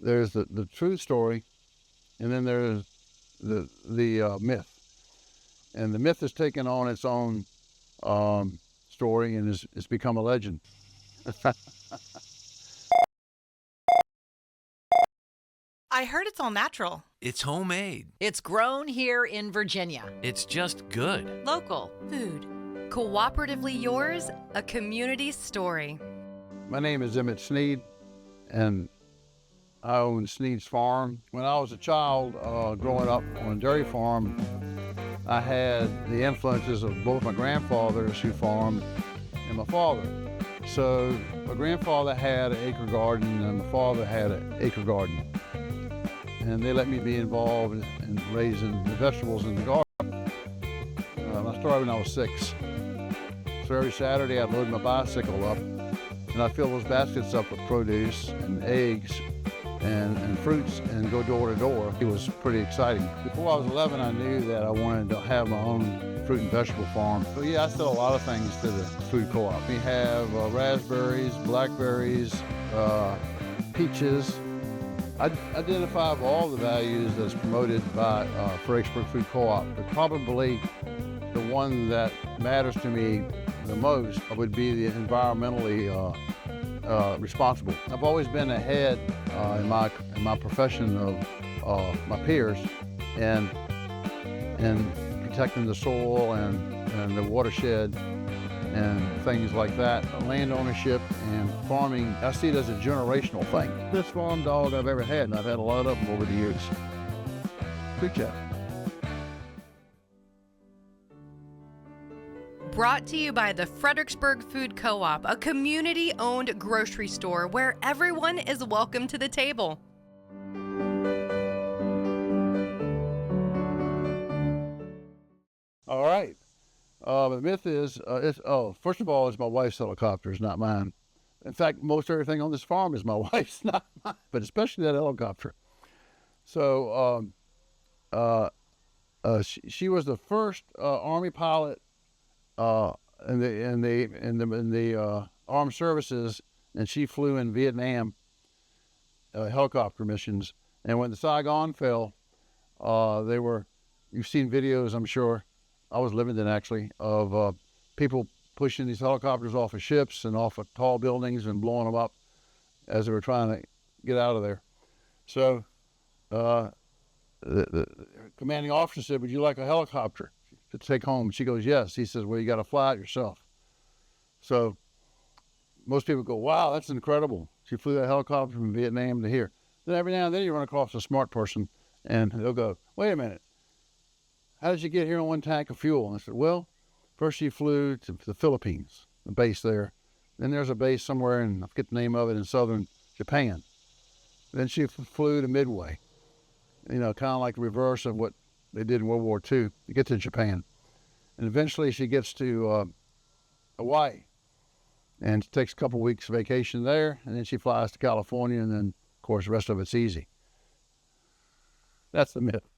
there's the true story, and then there's the myth. And the myth has taken on its own story and it's become a legend. I heard it's all natural. It's homemade. It's grown here in Virginia. It's just good. Local food. Cooperatively Yours, a community story. My name is Snead, and I own Snead's Farm. When I was a child, growing up on a dairy farm, I had the influences of both my grandfathers who farmed and my father. So my grandfather had an acre garden and my father had an acre garden. And they let me be involved in raising the vegetables in the garden. I started when I was 6. So every Saturday I'd load my bicycle up and I'd fill those baskets up with produce and eggs and fruits and go door to door. It was pretty exciting. Before I was 11, I knew that I wanted to have my own fruit and vegetable farm. So yeah, I sell a lot of things to the food co-op. We have raspberries, blackberries, peaches. I identify all the values that's promoted by Fredericksburg Food Co-op, but probably the one that matters to me the most would be the environmentally responsible. I've always been ahead in my profession of my peers and protecting the soil and the watershed and things like that. Land ownership and farming, I see it as a generational thing. This farm dog I've ever had, and I've had a lot of them over the years. Good job. Brought to you by the Fredericksburg Food Co-op, a community-owned grocery store where everyone is welcome to the table. All right. The myth is, first of all, it's my wife's helicopter, it's not mine. In fact, most everything on this farm is my wife's, not mine, but especially that helicopter. So she was the first Army pilot in the armed services, and she flew in Vietnam helicopter missions. And when the Saigon fell, you've seen videos, I'm sure. I was living in actually, of people pushing these helicopters off of ships and off of tall buildings and blowing them up as they were trying to get out of there. So the commanding officer said, "Would you like a helicopter to take home?" She goes, "Yes." He says, "Well, you got to fly it yourself." So most people go, "Wow, that's incredible. She flew that helicopter from Vietnam to here." Then every now and then you run across a smart person and they'll go, "Wait a minute. How did you get here on one tank of fuel?" And I said, "Well, first she flew to the Philippines, the base there. Then there's a base somewhere in, I forget the name of it, in southern Japan. Then she flew to Midway, kind of like the reverse of what they did in World War II to get to Japan. And eventually she gets to Hawaii and takes a couple weeks vacation there. And then she flies to California. And then, of course, the rest of it's easy." That's the myth.